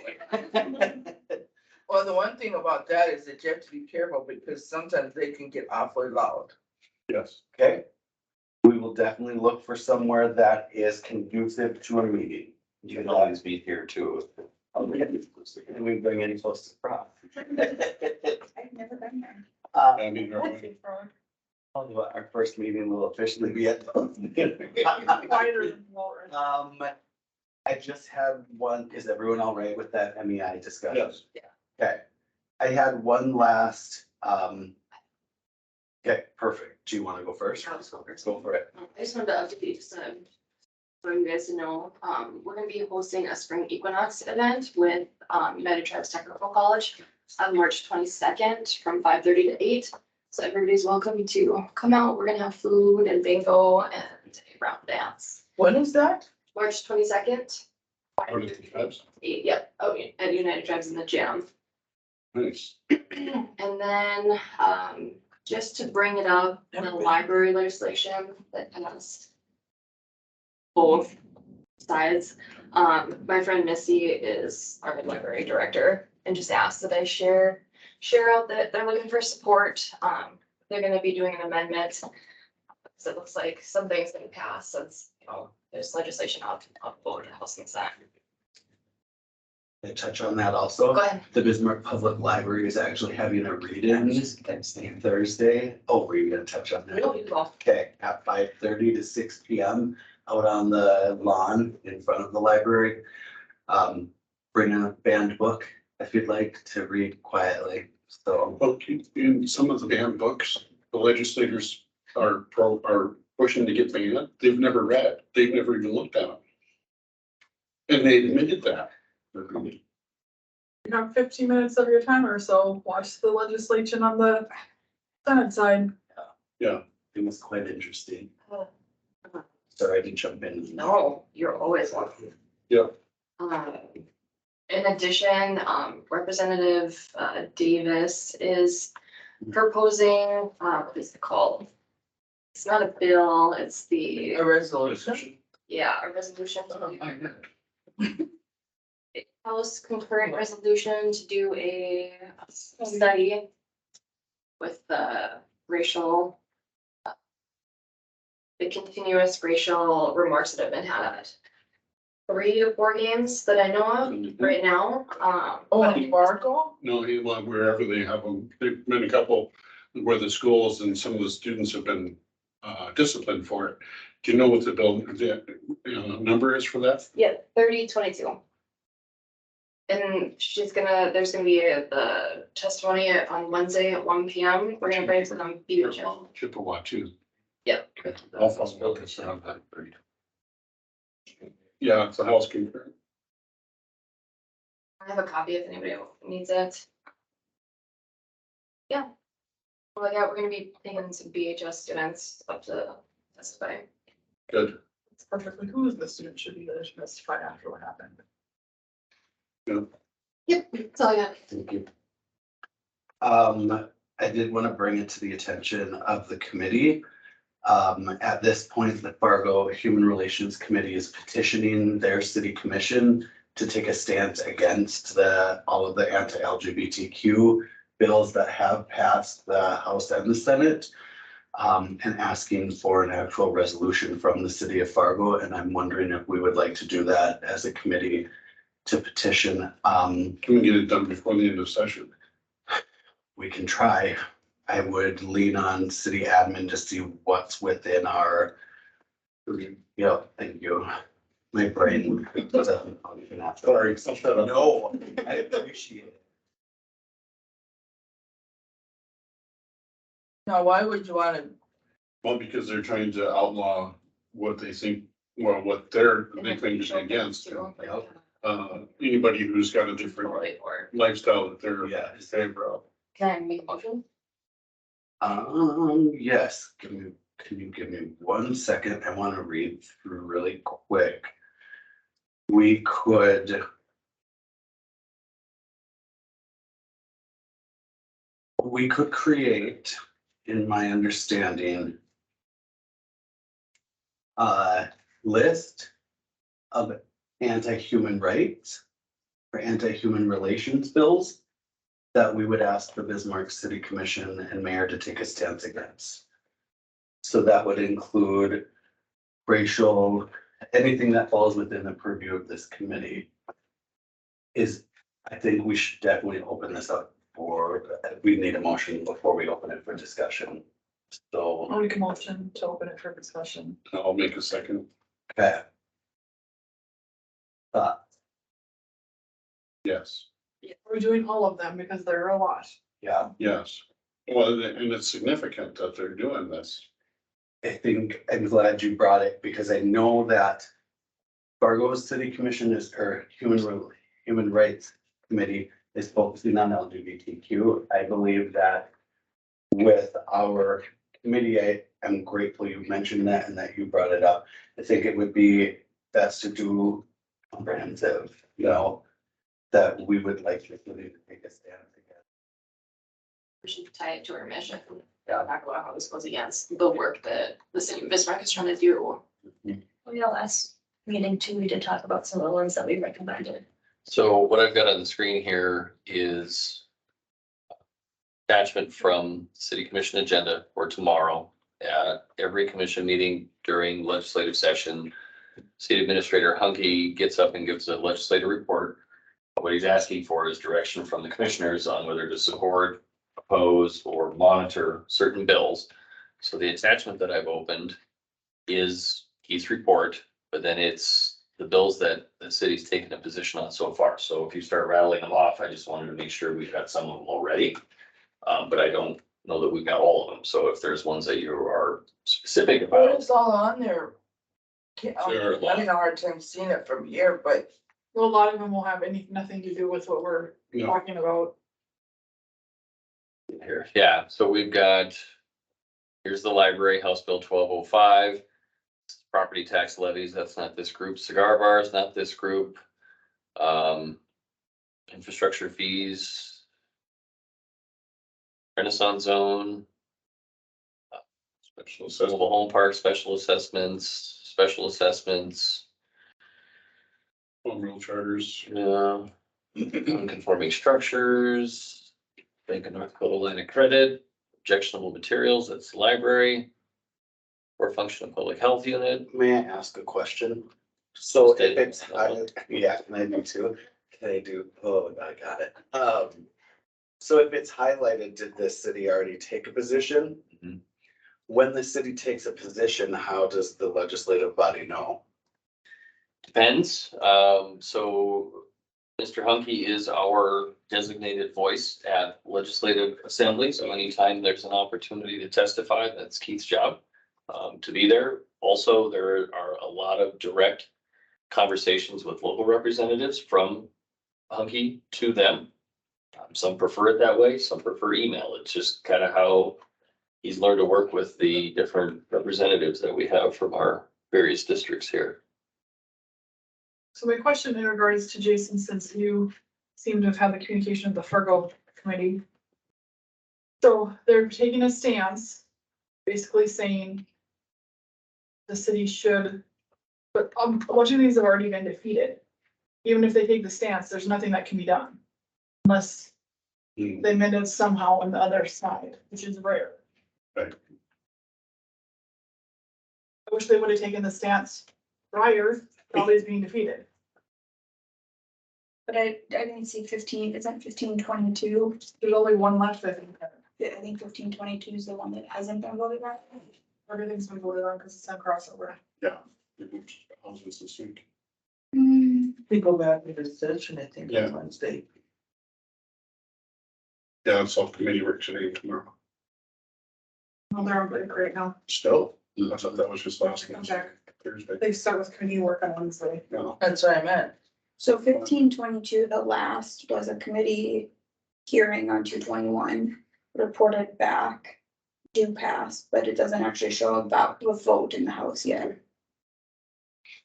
Well, the one thing about that is that you have to be careful because sometimes they can get awfully loud. Yes. Okay. We will definitely look for somewhere that is conducive to a meeting. You can always be here too. And we bring in toasted frog. I've never been there. I mean, Our first meeting will officially be at. Quieter than walrus. I just had one, is everyone all right with that MEI discussion? yes. Okay, I had one last, okay, perfect. Do you want to go first? I'll just go first. Go for it. I just wanted to update, just for you guys to know, we're gonna be hosting a spring equinox event with, United Tribes Technical College on March 22nd from 5:30 to 8. So everybody's welcome to come out. We're gonna have food and bingo and a round dance. When is that? March 22nd. Out of the tribes. Yep, oh, at United Tribes in the gym. Nice. And then, just to bring it up, the library legislation that has both sides. My friend Missy is our library director and just asked that I share out that they're looking for support. They're gonna be doing an amendment. So it looks like some things didn't pass since, there's legislation out both the House and Senate. I touch on that also. Go ahead. The Bismarck Public Library is actually having a read-in Thursday. Oh, were you gonna touch on that? No, you go. Okay, at 5:30 to 6 PM out on the lawn in front of the library. Bring a banned book if you'd like to read quietly, so. Well, in some of the banned books, the legislators are pushing to get banned. They've never read, they've never even looked at them. And they admitted that. You have 15 minutes of your time or so, watch the legislation on the Senate side. It was quite interesting. Sorry to jump in. No, you're always welcome. Yeah. In addition, Representative Davis is proposing, what is it called? It's not a bill, it's the, A resolution? yeah, a resolution. House concurrent resolution to do a study with the racial, the continuous racial remarks that have been had at 3 to 4 games that I know of right now. Oh, in Marco? No, wherever they have them, there've been a couple where the schools and some of the students have been disciplined for it. Do you know what the bill, the number is for that? Yeah, 3022. And there's gonna be the testimony on Wednesday at 1 PM. We're gonna bring some beach. Chippewa too. Yep. Almost built it down. Yeah, it's a house concurrent. I have a copy if anybody needs it. Yeah. Well, yeah, we're gonna be taking some BHS students up to testify. Good. It's perfectly, who is the student should be there to testify after what happened? Yep, that's all I got. Thank you. I did want to bring it to the attention of the committee. At this point, the Fargo Human Relations Committee is petitioning their city commission to take a stance against all of the anti-LGBTQ bills that have passed the House and the Senate. And asking for an actual resolution from the city of Fargo, and I'm wondering if we would like to do that as a committee to petition. Can we get it done before the end of session? We can try. I would lean on city admin to see what's within our. Yeah, thank you. My brain doesn't function after. Sorry. No, I appreciate it. Now, why would you wanna, Well, because they're trying to outlaw what they think, well, what they think is against. Anybody who's got a different Or, lifestyle that they're Yeah. in favor of. can I make a motion? Yes, can you give me 1 second? I want to read through really quick. We could. We could create, in my understanding, a list of anti-human rights or anti-human relations bills that we would ask the Bismarck City Commission and mayor to take a stance against. So that would include racial, anything that falls within the purview of this committee. I think we should definitely open this up we need a motion before we open it for discussion. So, I'll make a motion to open it for discussion. I'll make a second. okay. Yes, We're doing all of them because there are a lot. Yeah, yes. Well, and it's significant that they're doing this. I think I'm glad you brought it because I know that Fargo City Commission or Human Rights Committee is focusing on LGBTQ. I believe that with our committee, I am grateful you mentioned that and that you brought it up. I think it would be best to do comprehensive, that we would like to take a stand against. We should tie it to our mission. Yeah. Talk about how this goes against the work that the city of Bismarck is trying to do. We all last meeting too, we did talk about some of the ones that we recommended. So what I've got on the screen here is attachment from city commission agenda for tomorrow. At every commission meeting during legislative session, city administrator Hunky gets up and gives a legislative report. What he's asking for is direction from the commissioners on whether to support, oppose, or monitor certain bills. So the attachment that I've opened is Keith's report, but then it's the bills that the city's taken a position on so far. So if you start rattling them off, I just wanted to make sure we've got some of them already. But I don't know that we've got all of them. So if there's ones that you are specific what about, is all on there? There are a I'm lot. having a hard time seeing it from here, but Well, a lot of them will have nothing to do with what we're Yeah. talking about. here, yeah, so we've got, here's the library, House Bill 1205. Property tax levies, that's not this group. Cigar bars, not this group. Infrastructure fees. Renaissance zone. Special assessment. Mobile home park, special assessments. Home rule charters. Non-conforming structures. Bank of North Dakota line of credit, objectionable materials, that's the library. Or functional public health unit. May I ask a question? So if it's, yeah, can I do too? Can I do, oh, I got it. So if it's highlighted, did the city already take a position? Mhm. When the city takes a position, how does the legislative body know? Depends, so Mr. Hunky is our designated voice at legislative assembly, so anytime there's an opportunity to testify, that's Keith's job. To be there. Also, there are a lot of direct conversations with local representatives from Hunky to them. Some prefer it that way, some prefer email. It's just kind of how he's learned to work with the different representatives that we have from our various districts here. So my question in regards to Jason, since you seem to have had the communication with the Fargo committee. So they're taking a stance, basically saying the city should, but a bunch of these have already been defeated. Even if they take the stance, there's nothing that can be done unless Hmm. they amend it somehow on the other side, which is rare. Right. I wish they would have taken the stance prior to all these being defeated. But I didn't see 15, isn't 1522? There's only one left, I think. I think 1522 is the one that hasn't been voted on. Everything's been voted on because it's on crossover. Yeah. It moved houses this week. We go back to the session, I think, Yeah. on Wednesday. Yeah, it's all committee work today and tomorrow. Well, they're on break right now. Still, I thought that was just last Come week, back. Thursday. They start with committee work on Wednesday. No, That's what I meant. So 1522, the last was a committee hearing on 221, reported back, do pass, but it doesn't actually show about the vote in the House yet.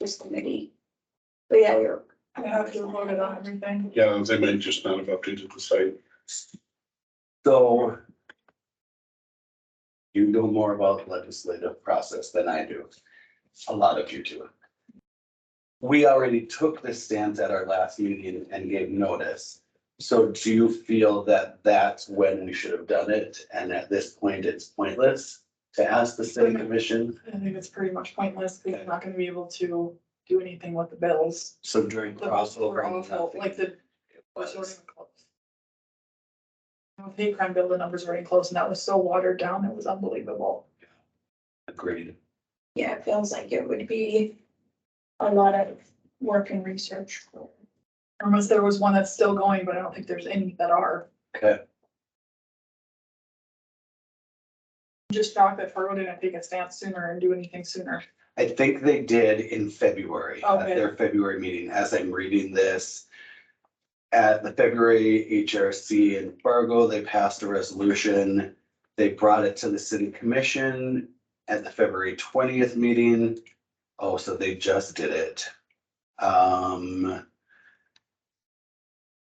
This committee. But yeah, you're. I have to vote it on everything. yeah, they may just not have updated the site. So you know more about the legislative process than I do. A lot of you do. We already took this stance at our last meeting and gave notice. So do you feel that that's when we should have done it? And at this point, it's pointless to ask the city commission? I think it's pretty much pointless because they're not gonna be able to do anything with the bills. So during The bills were crossover. awful, nothing like the. was. was already close. Hate crime bill, the numbers were already close and that was so watered down, it was unbelievable. Agreed. Yeah, it feels like it would be a lot of work and research. Unless there was one that's still going, but I don't think there's any that are. Okay. Just shocked that Fargo didn't take a stance sooner and do anything sooner. I think they did in February, at Okay. their February meeting, as I'm reading this. At the February HRC in Fargo, they passed a resolution. They brought it to the city commission at the February 20th meeting. Oh, so they just did it.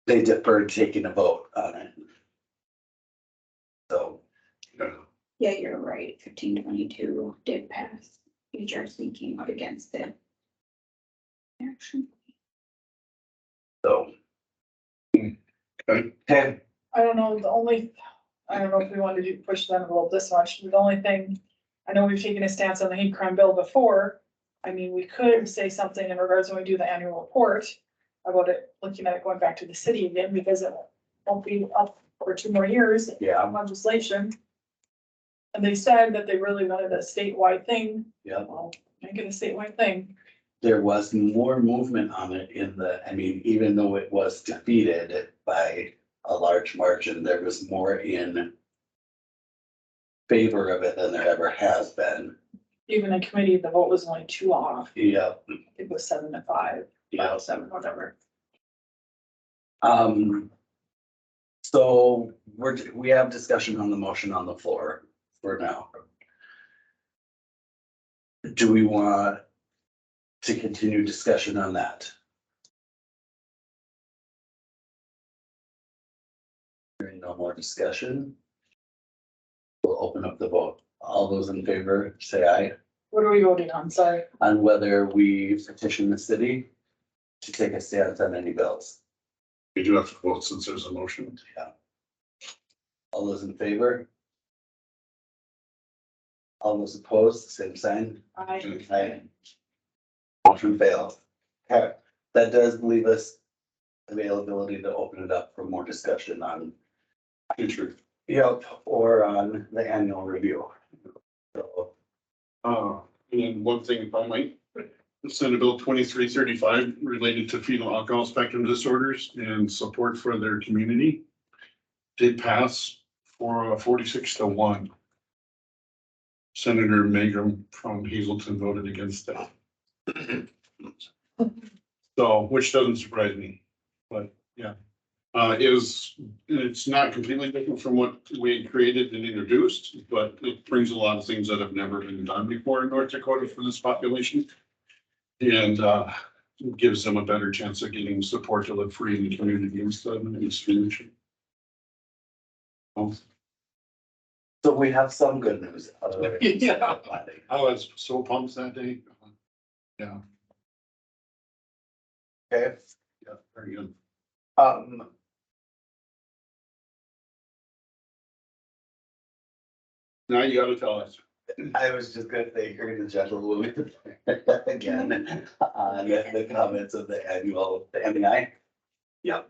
They deferred taking a vote on it. So, Yeah. Yeah, you're right, 1522 did pass. HRC came out against it. Action. so. Okay. Okay, I don't know, I don't know if we wanted to push the envelope this much, the only thing, I know we've taken a stance on the hate crime bill before. I mean, we could say something in regards when we do the annual report about it, looking at it going back to the city again, because it won't be up for 2 more years yeah, on legislation. And they said that they really wanted a statewide thing, yeah. well, make it a statewide thing. There was more movement on it I mean, even though it was defeated by a large margin, there was more in favor of it than there ever has been. Even in committee, the vote was only 2 off, Yeah, it was 7-5, yeah. 5-7, whatever. So we have discussion on the motion on the floor for now. Do we want to continue discussion on that? Hearing no more discussion. We'll open up the vote. All those in favor, say aye, What are we voting on? Sorry. on whether we petition the city to take a stance on any bills. We do have to vote since there's a motion. All those in favor? All those opposed, same sign. Aye. Motion fails. Okay, that does leave us availability to open it up for more discussion on, Future. yep, or on the annual review. So, And one thing, if I might, Senate Bill 2335 related to fetal alcohol spectrum disorders and support for their community did pass for 46-1. Senator Magrum from Hazelton voted against that. So, which doesn't surprise me, but yeah. It's not completely different from what we had created and introduced, but it brings a lot of things that have never been done before in North Dakota for this population. And gives them a better chance of getting support to live free in the community instead of in discrimination. Oh, So we have some good news. Yeah. I was so pumped that day. Yeah, Okay, yeah, very good. Now you gotta tell us. I was just gonna say, hearing the gentlewoman again on the comments of the MEI. Yep.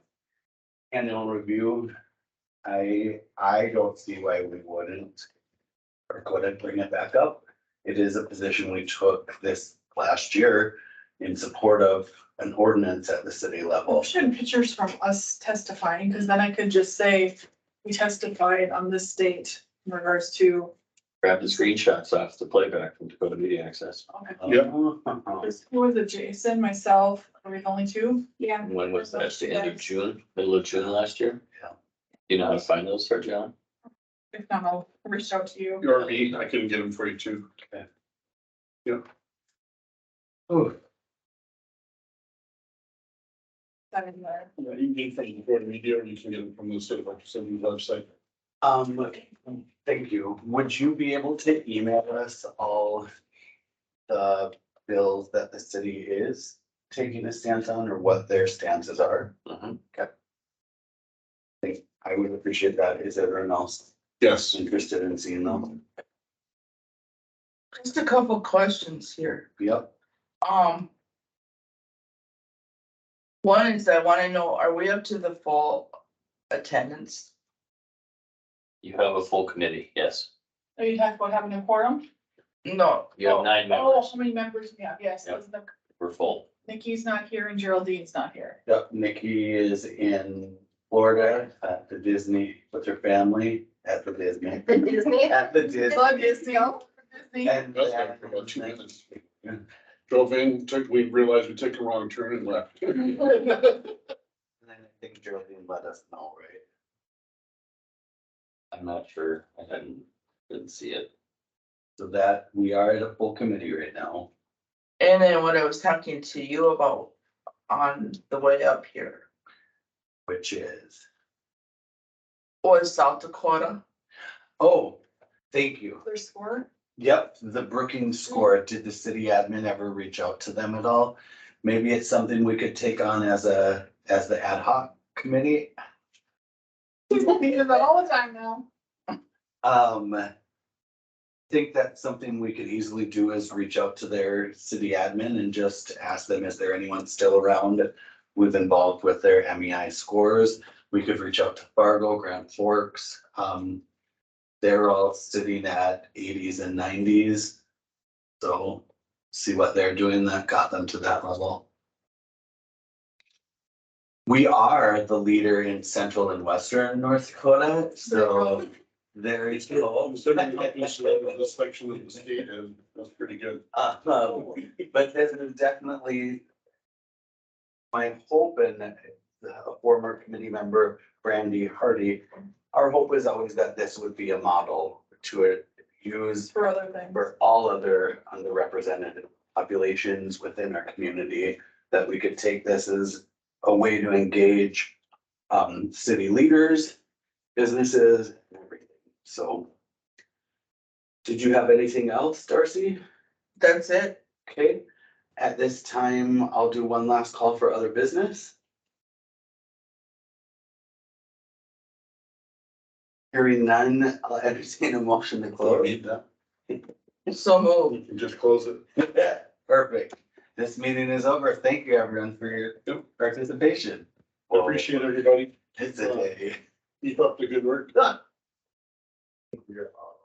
Annual review. I don't see why we wouldn't or couldn't bring it back up. It is a position we took this last year in support of an ordinance at the city level. I'm showing pictures from us testifying, because then I could just say, we testified on this date in regards to. Grab the screenshots off the playback from Dakota Media Access. Yeah. Who was it, Jason, myself, are we the only two? Yeah. When was that? The end of June, middle of June last year? Yeah. You know how to find those, Sir John? If not, I'll reach out to you. Or me, I can get them for you too. Ooh, That in there. Yeah, you can get them from the board media or you can get them from the state representative website. thank you. Would you be able to email us all the bills that the city is taking a stance on or what their stances are? Mhm. I would appreciate that. Is everyone else Yes. interested in seeing them? Just a couple questions here. Yep. One is I wanna know, are we up to the full attendance? You have a full committee, yes. Are you talking about having a quorum? No, You have 9 Oh, members. how many members we have? Yes, Yep. the- We're full. Nikki's not here and Geraldine's not here. Yep, Nikki is in Florida at the Disney with her family at the Disney. Disney. At the Disney. Disney. And That's like for about 2 minutes. Drove in, we realized we took a wrong turn and left. And I think Geraldine let us know, right? I'm not sure. I didn't see it. So that we are at a full committee right now. and then what I was talking to you about on the way up here Which is, was South Dakota. oh, thank you. Their score? Yep, the Brookings score. Did the city admin ever reach out to them at all? Maybe it's something we could take on as the ad hoc committee. People do that all the time now. Think that's something we could easily do is reach out to their city admin and just ask them, is there anyone still around with involved with their MEI scores? We could reach out to Fargo, Grand Forks. They're all sitting at 80s and 90s. So see what they're doing that got them to that level. We are the leader in central and western North Dakota, so there you go. Considering how isolated this section of the state is, that's pretty good. But this is definitely my hope, and a former committee member, Brandy Hardy, our hope is always that this would be a model to use For other things. for all other underrepresented populations within our community, that we could take this as a way to engage city leaders, businesses, and everything. So did you have anything else, Darcy? That's it. Okay, at this time, I'll do one last call for other business. Hearing none, I'll entertain a motion to Don't close. need that. So moved. You can just close it. Perfect. This meeting is over. Thank you, everyone, for your participation. Appreciate everybody. It's a day. Keep up the good work. You're awesome.